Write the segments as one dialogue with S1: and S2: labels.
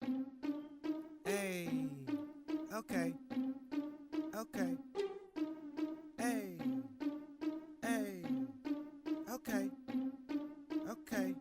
S1: Hey, okay, okay, hey, hey, okay, okay.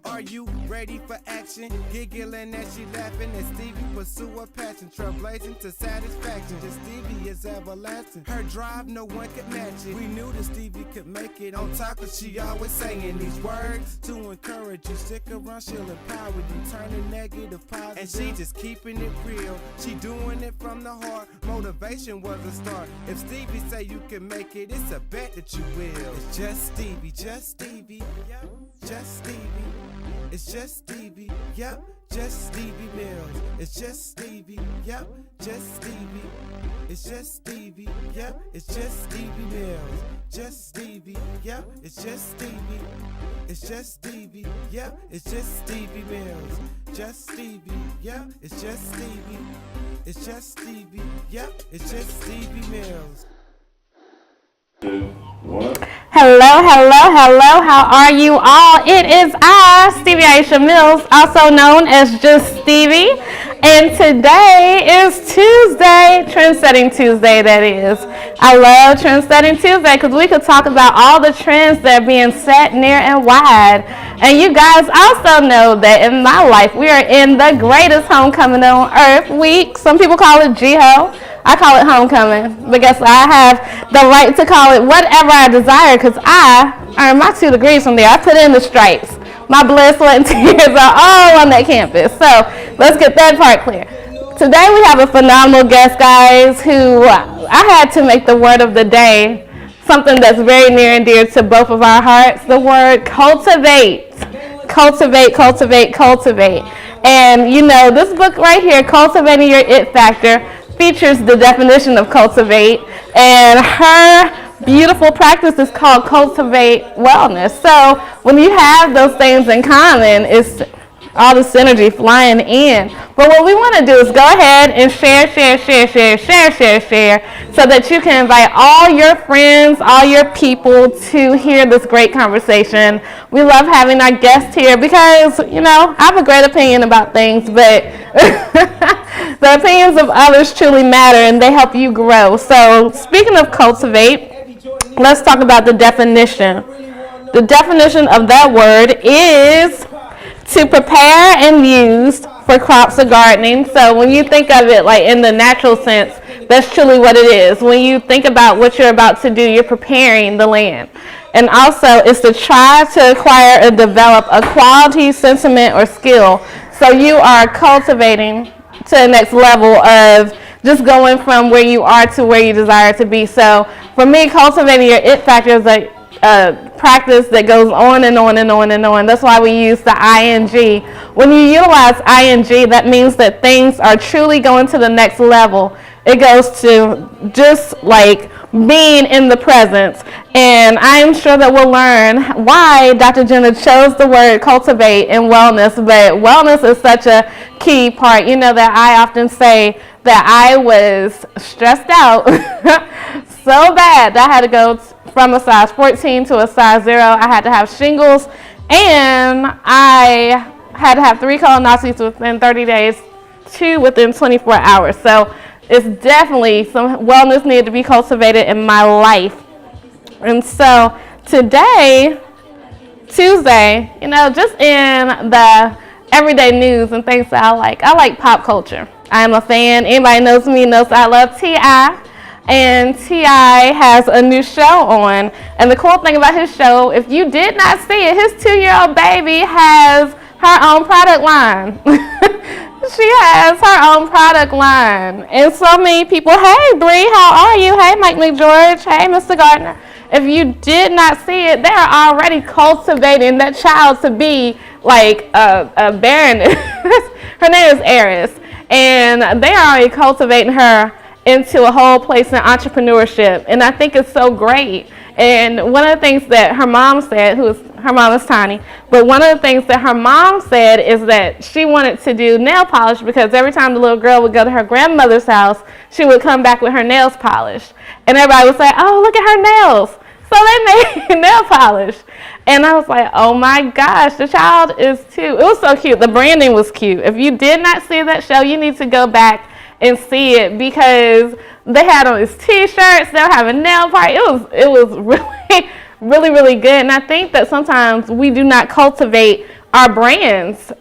S1: Are you ready for action? Giggling as she laughing as Stevie pursue her passion, trailblazing to satisfaction. Just Stevie is everlasting. Her drive, no one could match it. We knew that Stevie could make it. On top of she always saying these words to encourage you. Stick around, she'll empower you, turning negative positive. And she just keeping it real. She doing it from the heart. Motivation was a start. If Stevie say you can make it, it's a bet that you will. It's just Stevie, just Stevie, just Stevie. It's just Stevie, yep, just Stevie Mills. It's just Stevie, yep, just Stevie. It's just Stevie, yep, it's just Stevie Mills. Just Stevie, yep, it's just Stevie. It's just Stevie, yep, it's just Stevie Mills. Just Stevie, yep, it's just Stevie. It's just Stevie, yep, it's just Stevie Mills.
S2: 2, 1.
S3: Hello, hello, hello. How are you all? It is I, Stevie Aisha Mills, also known as just Stevie. And today is Tuesday, Trendsetting Tuesday, that is. I love Trendsetting Tuesday because we could talk about all the trends that are being set near and wide. And you guys also know that in my life, we are in the greatest homecoming on earth week. Some people call it GHO. I call it homecoming because I have the right to call it whatever I desire because I earned my 2 degrees from there. I put in the stripes. My blood, sweat, and tears are all on that campus. So let's get that part clear. Today we have a phenomenal guest, guys, who I had to make the word of the day something that's very near and dear to both of our hearts, the word cultivate. Cultivate, cultivate, cultivate. And you know, this book right here, Cultivating Your It Factor, features the definition of cultivate, and her beautiful practice is called Cultivate Wellness. So when you have those things in common, it's all the synergy flying in. But what we want to do is go ahead and share so that you can invite all your friends, all your people to hear this great conversation. We love having our guests here because, you know, I have a great opinion about things, but the opinions of others truly matter and they help you grow. So speaking of cultivate, let's talk about the definition. The definition of that word is to prepare and use for crops or gardening. So when you think of it like in the natural sense, that's truly what it is. When you think about what you're about to do, you're preparing the land. And also it's to try to acquire or develop a quality, sentiment, or skill. So you are cultivating to the next level of just going from where you are to where you desire to be. So for me, cultivating your it factor is like practice that goes on and on and on and on. That's why we use the ing. When you utilize ing, that means that things are truly going to the next level. It goes to just like being in the present. And I'm sure that we'll learn why Dr. Jenna chose the word cultivate in wellness, but wellness is such a key part. You know that I often say that I was stressed out so bad that I had to go from a size 14 to a size 0. I had to have shingles, and I had to have 3 colonoscopies within 30 days, 2 within 24 hours. So it's definitely some wellness needed to be cultivated in my life. And so today, Tuesday, you know, just in the everyday news and things that I like pop culture. I am a fan. Anybody knows me knows I love T.I. And T.I. has a new show on. And the cool thing about his show, if you did not see it, his 2-year-old baby has her own product line. She has her own product line. And so many people, hey, Bree, how are you? Hey, Mike McGeorge. Hey, Mr. Gardner. If you did not see it, they're already cultivating that child to be like a baroness. Her name is Eris. And they are already cultivating her into a whole place in entrepreneurship. And I think it's so great. And one of the things that her mom said, her mom is Tiny, but one of the things that her mom said is that she wanted to do nail polish because every time the little girl would go to her grandmother's house, she would come back with her nails polished. And everybody would say, oh, look at her nails. So they made nail polish. And I was like, oh my gosh, the child is too. It was so cute. The branding was cute. If you did not see that show, you need to go back and see it because they had on these t-shirts, they were having nail party. It was really, really, really good. And I think that sometimes we do not cultivate our brands,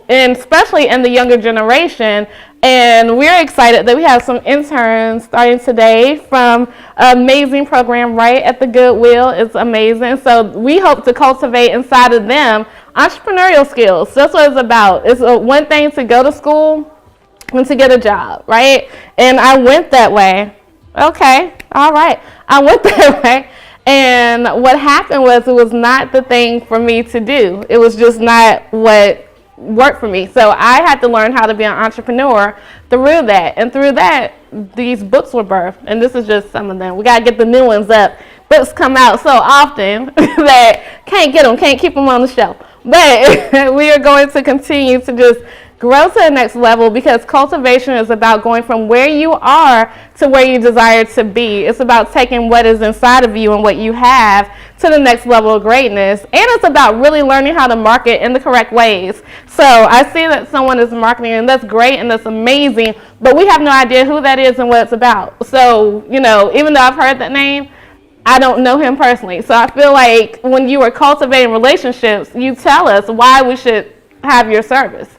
S3: and especially in the younger generation. And we're excited that we have some interns starting today from an amazing program right at the Goodwill. It's amazing. So we hope to cultivate inside of them entrepreneurial skills. That's what it's about. It's one thing to go to school and to get a job, right? And I went that way. Okay, all right. I went that way. And what happened was it was not the thing for me to do. It was just not what worked for me. So I had to learn how to be an entrepreneur through that. And through that, these books were birthed. And this is just some of them. We got to get the new ones up. Books come out so often that can't get them, can't keep them on the shelf. But we are going to continue to just grow to the next level because cultivation is about going from where you are to where you desire to be. It's about taking what is inside of you and what you have to the next level of greatness. And it's about really learning how to market in the correct ways. So I see that someone is marketing, and that's great and that's amazing, but we have no idea who that is and what it's about. So, you know, even though I've heard that name, I don't know him personally. So I feel like when you are cultivating relationships, you tell us why we should have your service.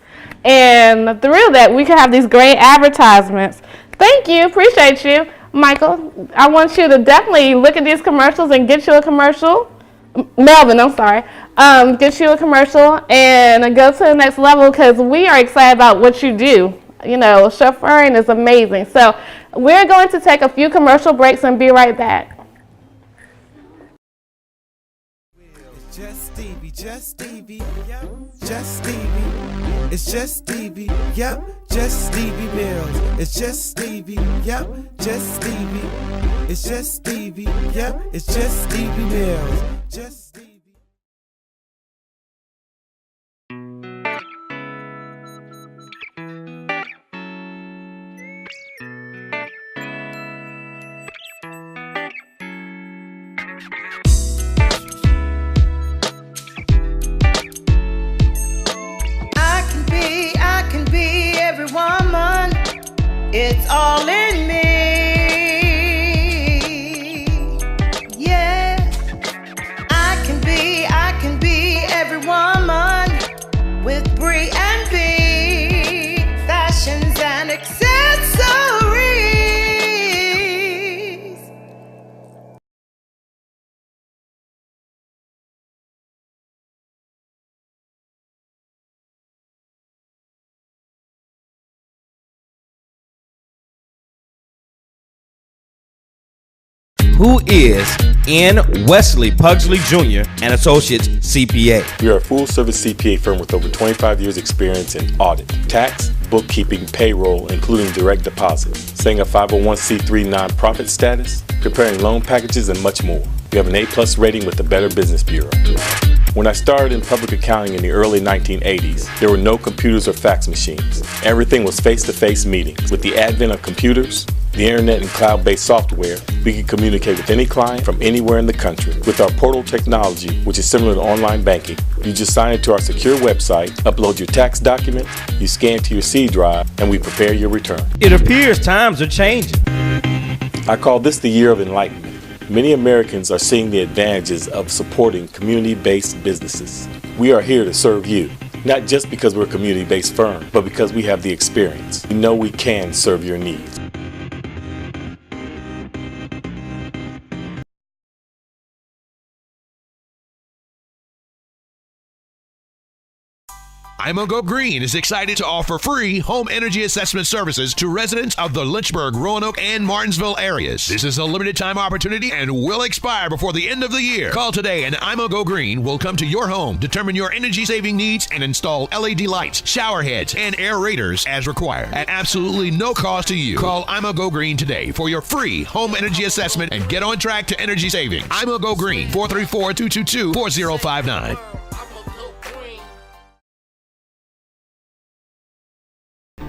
S3: And through that, we can have these great advertisements. Thank you. Appreciate you. Michael, I want you to definitely look at these commercials and get you a commercial. Melvin, I'm sorry. Get you a commercial and go to the next level because we are excited about what you do. You know, chauffeuring is amazing. So we're going to take a few commercial breaks and be right back.
S1: Just Stevie, just Stevie, yep, just Stevie. It's just Stevie, yep, just Stevie Mills. It's just Stevie, yep, just Stevie. It's just Stevie, yep, it's just Stevie Mills. Just Stevie.
S4: Woman, it's all in me. Yeah, I can be every woman with Brie and B, fashions and accessories.
S5: Who is N. Wesley Pugsley Jr. and Associates CPA.
S6: We are a full-service CPA firm with over 25 years experience in audit, tax, bookkeeping, payroll, including direct deposit, setting a 501c3 nonprofit status, preparing loan packages, and much more. We have an A+ rating with the Better Business Bureau. When I started in public accounting in the early 1980s, there were no computers or fax machines. Everything was face-to-face meetings. With the advent of computers, the internet and cloud-based software, we can communicate with any client from anywhere in the country. With our portal technology, which is similar to online banking, you just sign into our secure website, upload your tax documents, you scan to your C drive, and we prepare your return.
S5: It appears times are changing.
S6: I call this the year of enlightenment. Many Americans are seeing the advantages of supporting community-based businesses. We are here to serve you, not just because we're a community-based firm, but because we have the experience. We know we can serve your needs.
S7: IMO Green is excited to offer free home energy assessment services to residents of the Lynchburg, Roanoke, and Martinsville areas. This is a limited time opportunity and will expire before the end of the year. Call today and IMO Green will come to your home, determine your energy saving needs, and install LED lights, shower heads, and aerators as required at absolutely no cost to you. Call IMO Green today for your free home energy assessment and get on track to energy savings. IMO Green, 434-222-4059.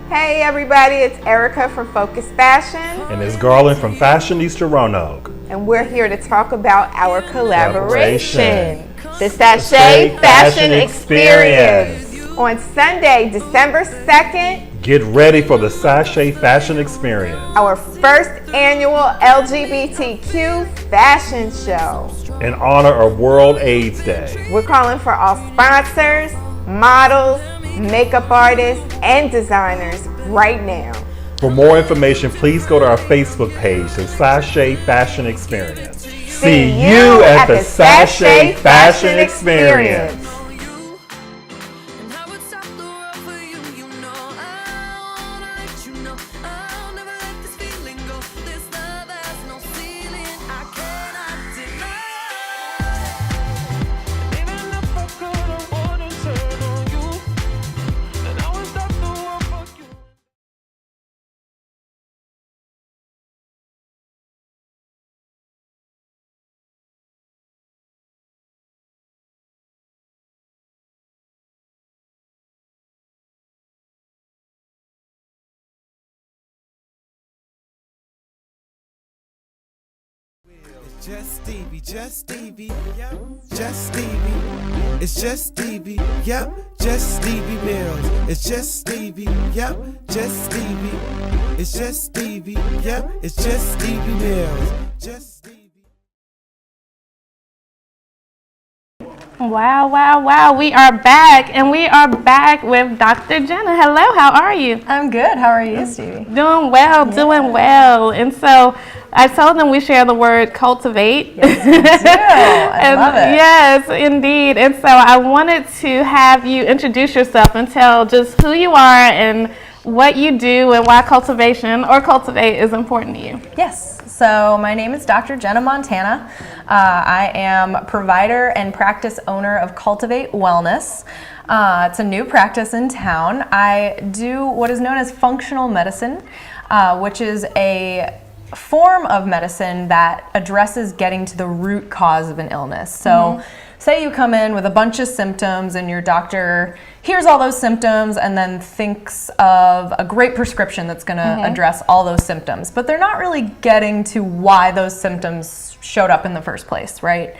S8: Hey everybody, it's Erica from Focus Fashion.
S9: And it's Garland from Fashionista Roanoke.
S8: And we're here to talk about our collaboration. The
S9: Sachet
S8: Sachet
S9: Fashion
S8: Fashion Experience. On Sunday, December 2nd,
S9: Get ready for the Sachet Fashion Experience,
S8: our first annual LGBTQ fashion show.
S9: in honor of World AIDS Day.
S8: We're calling for all sponsors, models, makeup artists, and designers right now.
S9: For more information, please go to our Facebook page, the Sachet Fashion Experience. See you at the Sachet Fashion Experience.
S1: Just Stevie, just Stevie, yep, just Stevie. It's just Stevie, yep, just Stevie Mills. It's just Stevie, yep, just Stevie. It's just Stevie, yep, it's just Stevie Mills. Just Stevie.
S3: Wow, wow, wow. We are back, and we are back with Dr. Jenna. Hello, how are you?
S10: I'm good. How are you, Stevie?
S3: Doing well, doing well. And so I told them we share the word cultivate.
S10: Yes, we do. I love it.
S3: Yes, indeed. And so I wanted to have you introduce yourself and tell just who you are and what you do and why cultivation or cultivate is important to you.
S10: Yes. So my name is Dr. Jenna Montana. I am provider and practice owner of Cultivate Wellness. It's a new practice in town. I do what is known as functional medicine, which is a form of medicine that addresses getting to the root cause of an illness. So say you come in with a bunch of symptoms and your doctor hears all those symptoms and then thinks of a great prescription that's going to address all those symptoms, but they're not really getting to why those symptoms showed up in the first place, right?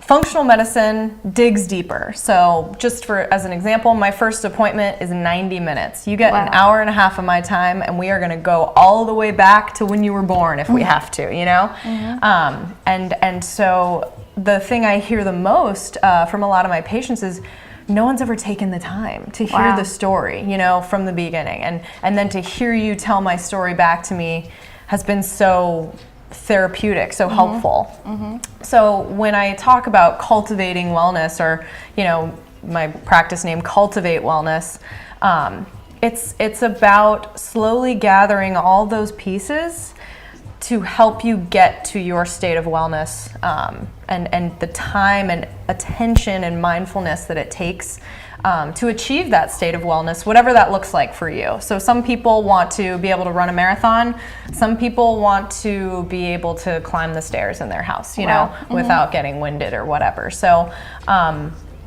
S10: Functional medicine digs deeper. So just as an example, my first appointment is 90 minutes. You get an hour and a half of my time, and we are going to go all the way back to when you were born if we have to, you know? And so the thing I hear the most from a lot of my patients is no one's ever taken the time to hear the story, you know, from the beginning. And then to hear you tell my story back to me has been so therapeutic, so helpful. So when I talk about cultivating wellness, or, you know, my practice name Cultivate Wellness, it's about slowly gathering all those pieces to help you get to your state of wellness, and the time and attention and mindfulness that it takes to achieve that state of wellness, whatever that looks like for you. So some people want to be able to run a marathon. Some people want to be able to climb the stairs in their house, you know, without getting winded or whatever. So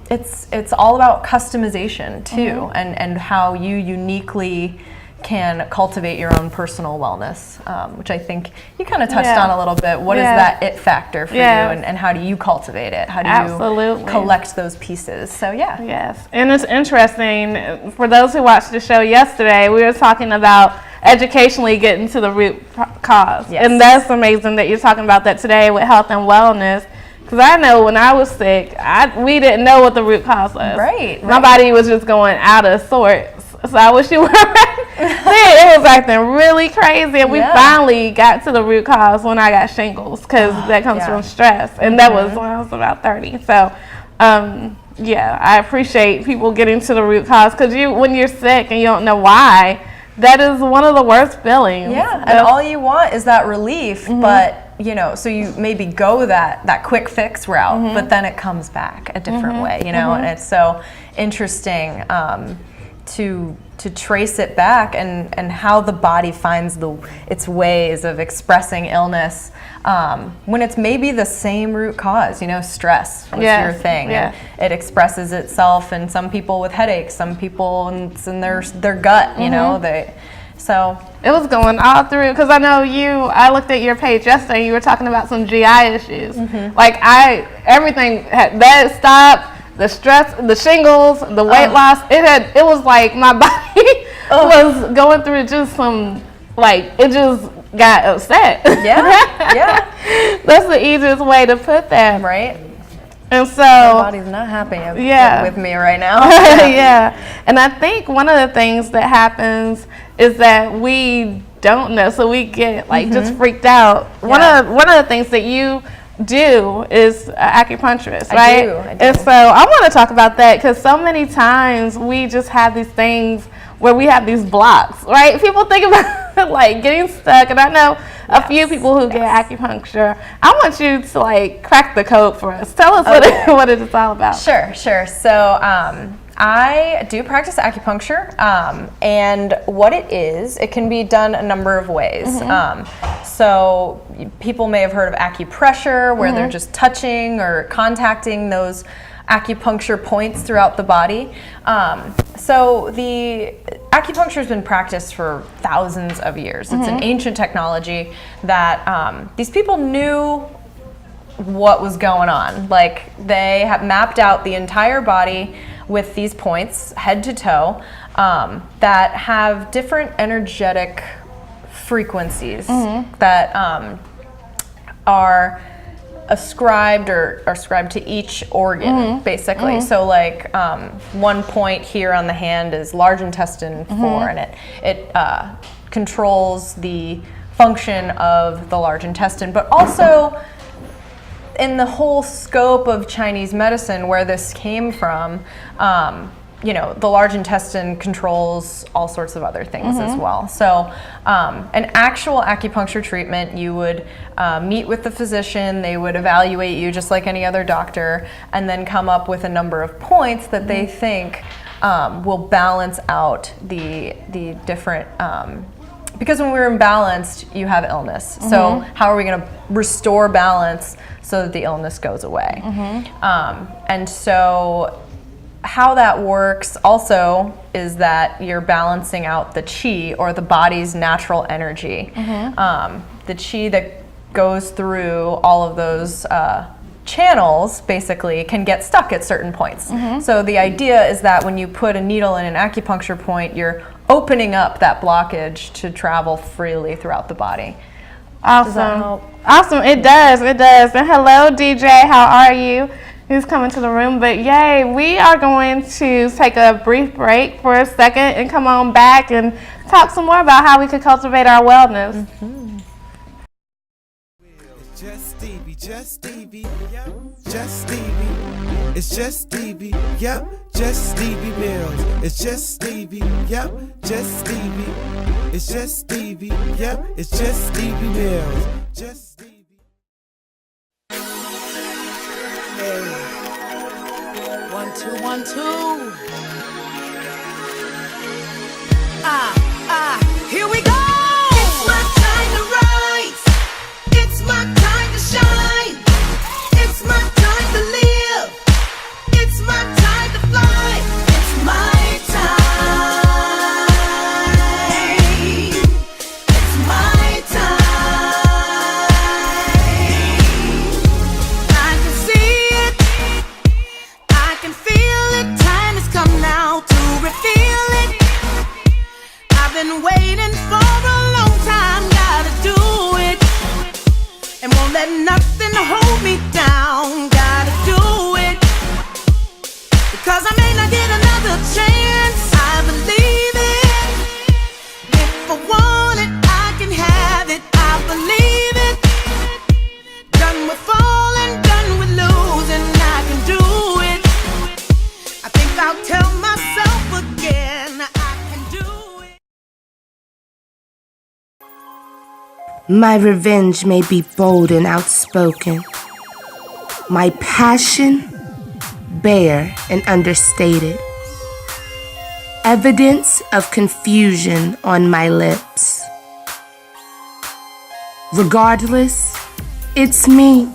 S10: it's all about customization too, and how you uniquely can cultivate your own personal wellness, which I think you kind of touched on a little bit. What is that it factor for you, and how do you cultivate it? How do you collect those pieces? So
S3: Yes, and it's interesting. For those who watched the show yesterday, we were talking about educationally getting to the root cause. And that's amazing that you're talking about that today with health and wellness. Because I know when I was sick, we didn't know what the root cause was. My body was just going out of sorts. So I wish you were it was acting really crazy, and we finally got to the root cause when I got shingles, because that comes from stress, and that was when I was about 30. So I appreciate people getting to the root cause, because when you're sick and you don't know why, that is one of the worst feelings.
S10: And all you want is that relief, but you know, so you maybe go that quick fix route, but then it comes back a different way, you know, and it's so interesting to trace it back, and how the body finds its ways of expressing illness. when it's maybe the same root cause, stress was
S3: Yes,
S10: your thing.
S3: yeah.
S10: And it expresses itself in some people with headaches, some people it's in their gut, so
S3: it was going all through, because I know I looked at your page yesterday and you were talking about some GI issues. Like everything that stopped, the stress, the shingles, the weight loss, it was like my body was going through just some, like, it just got upset.
S10: Yeah.
S3: That's the easiest way to put that.
S10: Right.
S3: And so
S10: my body's not happy with me right now.
S3: Yeah. And I think one of the things that happens is that we don't know, so we get like just freaked out. One of the things that you do is acupuncturist, right?
S10: I do.
S3: And so I want to talk about that, because so many times we just have these things where we have these blocks, right? People think about like getting stuck, and I know a few people who get acupuncture. I want you to like crack the code for us. Tell us what it is all about.
S10: Sure. So I do practice acupuncture, and what it is, it can be done a number of ways. So people may have heard of acupressure, where they're just touching or contacting those acupuncture points throughout the body. So the acupuncture has been practiced for thousands of years. It's an ancient technology that these people knew what was going on. Like, they have mapped out the entire body with these points, head to toe, that have different energetic frequencies that are ascribed to each organ, basically. So like one point here on the hand is large intestine 4, and it controls the function of the large intestine, but also in the whole scope of Chinese medicine, where this came from, the large intestine controls all sorts of other things as well. So an actual acupuncture treatment, you would meet with the physician, they would evaluate you just like any other doctor, and then come up with a number of points that they think will balance out the different, because when we're imbalanced, you have illness. So how are we going to restore balance so that the illness goes away? And so how that works also is that you're balancing out the qi, or the body's natural energy. The qi that goes through all of those channels basically can get stuck at certain points. So the idea is that when you put a needle in an acupuncture point, you're opening up that blockage to travel freely throughout the body.
S3: Awesome.
S10: Does that help?
S3: Awesome. It does. And hello, DJ. How are you? He's coming to the room. But yay, we are going to take a brief break for a second and come on back and talk some more about how we could cultivate our wellness.
S1: Just Stevie, yep, just Stevie. It's just Stevie, yep, just Stevie Mills. It's just Stevie, yep, just Stevie. It's just Stevie, yep, it's just Stevie Mills. Just Stevie. Hey, 1 2 1 2. Here we go. It's my time to rise. It's my time to shine. It's my time to live. It's my time to fly. It's my time. It's my time. I can see it. I can feel it. Time has come now to reveal it. I've been waiting for a long time. Gotta do it. And won't let nothing hold me down. Gotta do it. Because I may not get another chance. I believe it. If I want it, I can have it. I believe it. Done with falling, done with losing. I can do it. I think I'll tell myself again. I can do it.
S11: My revenge may be bold and outspoken. My passion, bare and understated. Evidence of confusion on my lips. Regardless, It's me.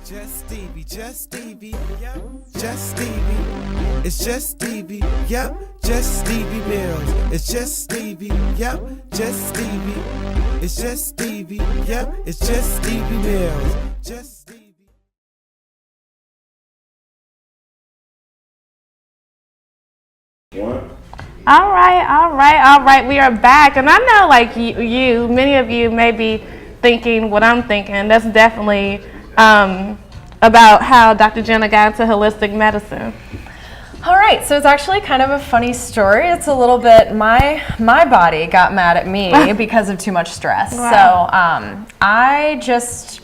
S1: Just Stevie, just Stevie, yep, just Stevie. It's just Stevie, yep, just Stevie Mills. It's just Stevie, yep, just Stevie. It's just Stevie, yep, it's just Stevie Mills. Just Stevie.
S2: One.
S3: All right. We are back. And I know, like many of you may be thinking what I'm thinking. That's definitely about how Dr. Jenna got into holistic medicine.
S10: All right, so it's actually kind of a funny story. It's a little bit, my body got mad at me because of too much stress.
S3: Wow.
S10: So I just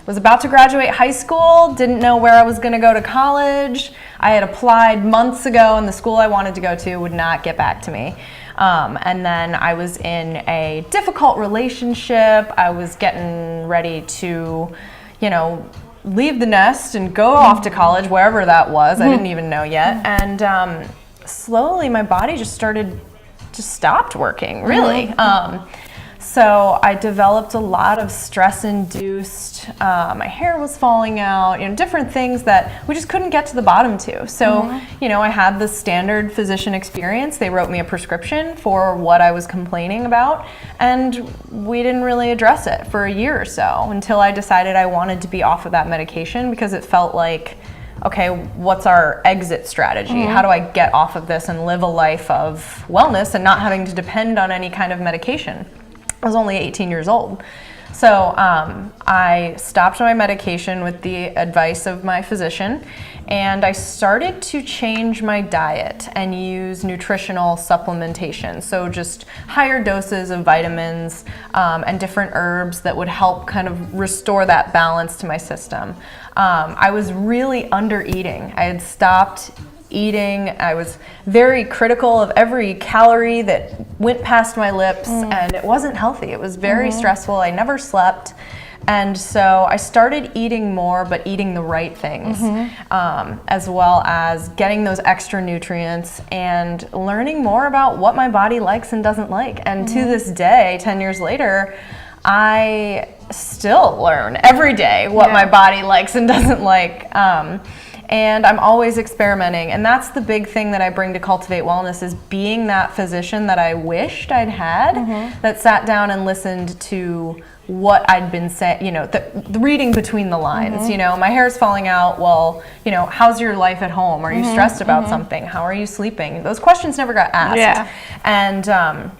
S10: was about to graduate high school, didn't know where I was going to go to college. I had applied months ago, and the school I wanted to go to would not get back to me. And then I was in a difficult relationship. I was getting ready to, leave the nest and go off to college, wherever that was. I didn't even know yet. And slowly my body just stopped working, really. So I developed a lot of stress-induced, my hair was falling out, different things that we just couldn't get to the bottom to. So, I had the standard physician experience. They wrote me a prescription for what I was complaining about, and we didn't really address it for a year or so until I decided I wanted to be off of that medication because it felt like, okay, what's our exit strategy? How do I get off of this and live a life of wellness and not having to depend on any kind of medication? I was only 18 years old. So I stopped my medication with the advice of my physician, and I started to change my diet and use nutritional supplementation. So just higher doses of vitamins and different herbs that would help kind of restore that balance to my system. I was really under eating. I had stopped eating. I was very critical of every calorie that went past my lips, and it wasn't healthy. It was very stressful. I never slept. And so I started eating more, but eating the right things, as well as getting those extra nutrients and learning more about what my body likes and doesn't like. And to this day, 10 years later, I still learn every day what my body likes and doesn't like. And I'm always experimenting, and that's the big thing that I bring to Cultivate Wellness, is being that physician that I wished I'd had, that sat down and listened to what I'd been saying, the reading between the lines. My hair's falling out. Well, how's your life at home? Are you stressed about something? How are you sleeping? Those questions never got asked. And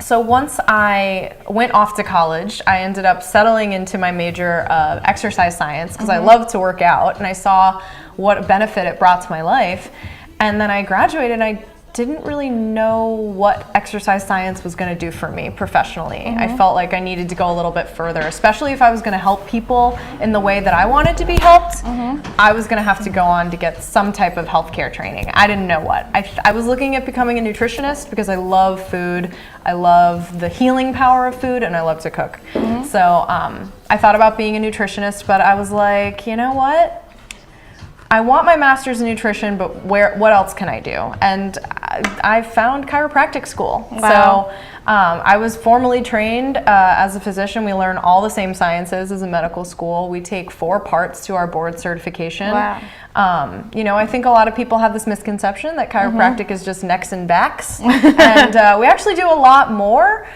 S10: so once I went off to college, I ended up settling into my major of exercise science because I love to work out, and I saw what benefit it brought to my life. And then I graduated, and I didn't really know what exercise science was going to do for me professionally. I felt like I needed to go a little bit further, especially if I was going to help people in the way that I wanted to be helped. I was going to have to go on to get some type of healthcare training. I didn't know what. I was looking at becoming a nutritionist because I love food. I love the healing power of food, and I love to cook. So I thought about being a nutritionist, but I was like, you know what? I want my master's in nutrition, but what else can I do? And I found chiropractic school. Wow. So I was formally trained as a physician. We learn all the same sciences as a medical school. We take 4 parts to our board certification. Wow. I think a lot of people have this misconception that chiropractic is just necks and backs. And we actually do a lot more.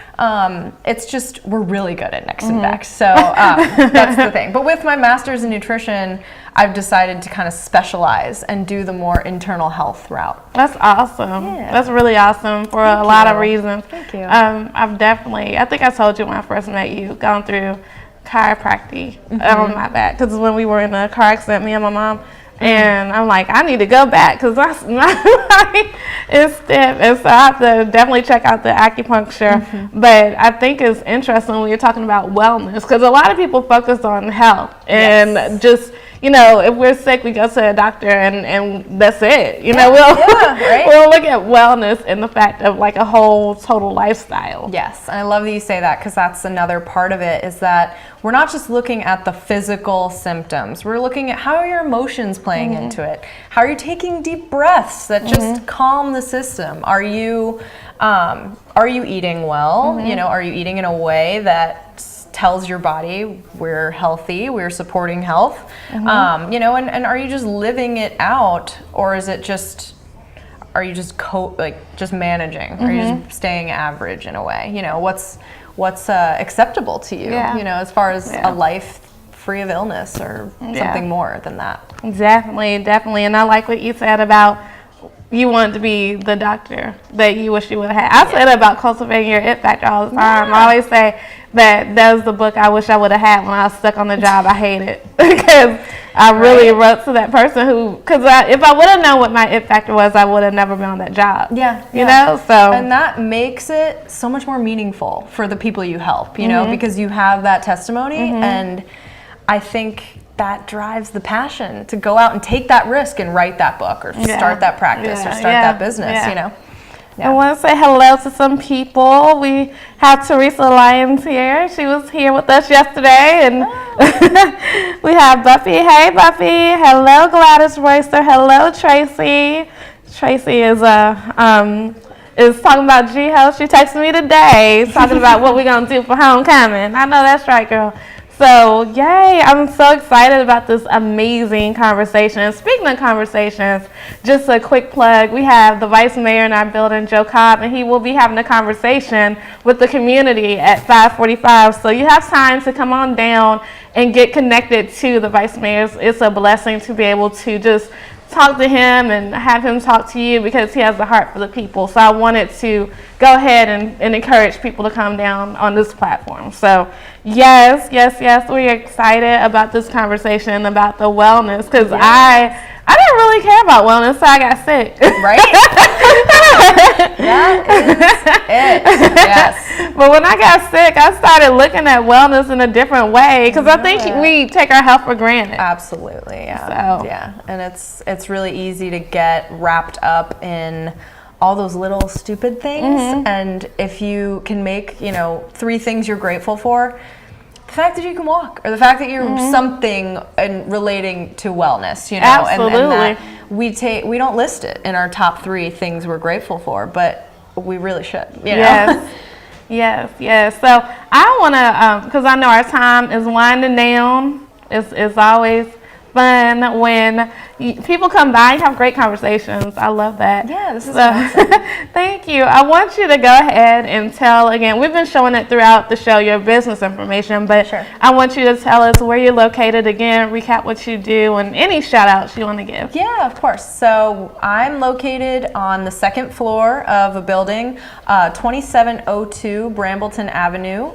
S10: It's just we're really good at necks and backs. So that's the thing. But with my master's in nutrition, I've decided to kind of specialize and do the more internal health route.
S3: That's awesome. Yeah. That's really awesome for a lot of reasons.
S10: Thank you.
S3: I think I told you when I first met you, gone through chiropractic on my back. Because when we were in a car accident, me and my mom, and I'm like, I need to go back because my body is stiff. And so I have to definitely check out the acupuncture. But I think it's interesting when you're talking about wellness, because a lot of people focus on health and just, if we're sick, we go to a doctor and that's it. We'll look at wellness in the fact of like a whole total lifestyle.
S10: Yes, and I love that you say that, because that's another part of it, is that we're not just looking at the physical symptoms. We're looking at how are your emotions playing into it. How are you taking deep breaths that just calm the system? Are you eating well? Are you eating in a way that tells your body we're healthy, we're supporting health? And are you just living it out, or is it just, are you just just managing? Are you just staying average in a way? What's acceptable to you? As far as a life free of illness or something more than that.
S3: Definitely. And I like what you said about you wanted to be the doctor that you wish you would have had. I say that about cultivating your it factor all the time. I always say that was the book I wish I would have had when I was stuck on the job I hated, because I really wrote to that person because if I would have known what my it factor was, I would have never been on that job. So.
S10: And that makes it so much more meaningful for the people you help, because you have that testimony, and I think that drives the passion to go out and take that risk and write that book or start that practice or start that business,
S3: I want to say hello to some people. We have Teresa Lyons here. She was here with us yesterday. And we have Buffy. Hey, Buffy. Hello, Gladys Royster. Hello, Tracy. Tracy is talking about G-Host. She texted me today talking about what we're going to do for homecoming. I know that's right, girl. So, yay, I'm so excited about this amazing conversation. Speaking of conversations, just a quick plug. We have the Vice Mayor in our building, Joe Cobb, and he will be having a conversation with the community at 5:45. So you have time to come on down and get connected to the Vice Mayor. It's a blessing to be able to just talk to him and have him talk to you, because he has a heart for the people. So I wanted to go ahead and encourage people to come down on this platform. So yes, we're excited about this conversation about the wellness, because I didn't really care about wellness until I got sick.
S10: Right? That is it. Yes.
S3: But when I got sick, I started looking at wellness in a different way, because I think we take our health for granted.
S10: Absolutely, yeah.
S3: So.
S10: Yeah, and it's really easy to get wrapped up in all those little stupid things, and if you can make 3 things you're grateful for, the fact that you can walk, or the fact that you're something and relating to wellness,
S3: Absolutely.
S10: and we don't list it in our top 3 things we're grateful for, but we really should.
S3: Yes. So I want to, because I know our time is winding down. It's always fun when people come by and have great conversations. I love that.
S10: Yeah, this is awesome.
S3: Thank you. I want you to go ahead and tell, again, we've been showing it throughout the show, your business information, but I want you to tell us where you're located again, recap what you do, and any shout outs you want to give.
S10: Yeah, of course. So I'm located on the 2nd floor of a building, 2702 Brambleton Avenue.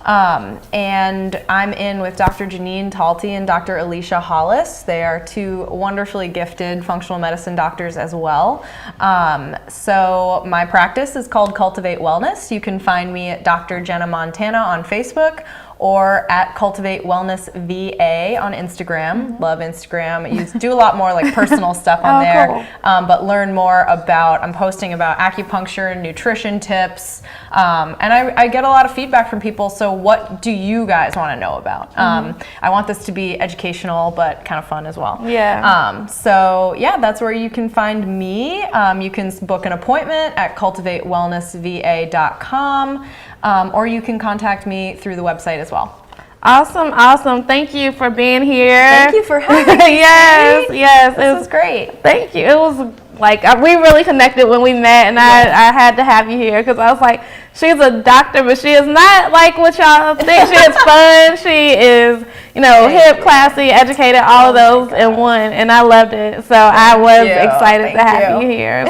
S10: And I'm in with Dr. Janine Talty and Dr. Alicia Hollis. They are 2 wonderfully gifted functional medicine doctors as well. So my practice is called Cultivate Wellness. You can find me at Dr. Jenna Montana on Facebook, or at Cultivate Wellness VA on Instagram. Love Instagram. You do a lot more like personal stuff on there.
S3: Cool.
S10: But learn more about, I'm posting about acupuncture and nutrition tips. And I get a lot of feedback from people. So what do you guys want to know about? I want this to be educational, but kind of fun as well. So yeah, that's where you can find me. You can book an appointment at cultivatewellnessva.com. Or you can contact me through the website as well.
S3: Awesome. Thank you for being here.
S10: Thank you for having me.
S3: Yes.
S10: This was great.
S3: Thank you. It was like, we really connected when we met, and I had to have you here, because I was like, she's a doctor, but she is not like what y'all think. She is fun. She is, hip, classy, educated, all of those in one, and I loved it. So I was excited to have you here.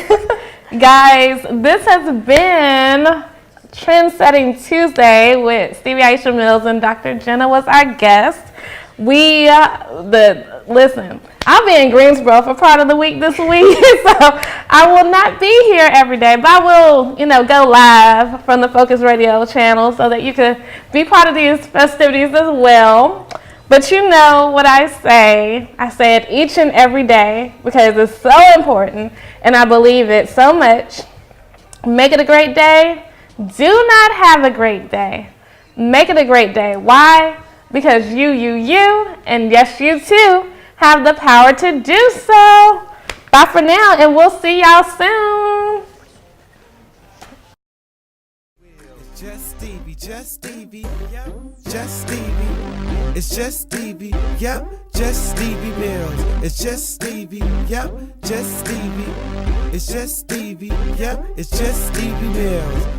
S3: Guys, this has been Trendsetting Tuesday with Stevie Aisha Mills, and Dr. Jenna was our guest. Listen, I'll be in Greensboro for part of the week this week, so I will not be here every day, but I will, go live from the Focus Radio channel so that you can be part of these festivities as well. But you know what I say it each and every day because it's so important and I believe it so much. Make it a great day. Do not have a great day. Make it a great day. Why? Because you, and yes, you too, have the power to do so. Bye for now, and we'll see y'all soon.
S1: Just Stevie, yep, just Stevie. It's just Stevie, yep, just Stevie Mills. It's just Stevie, yep, just Stevie. It's just Stevie, yep, it's just Stevie Mills.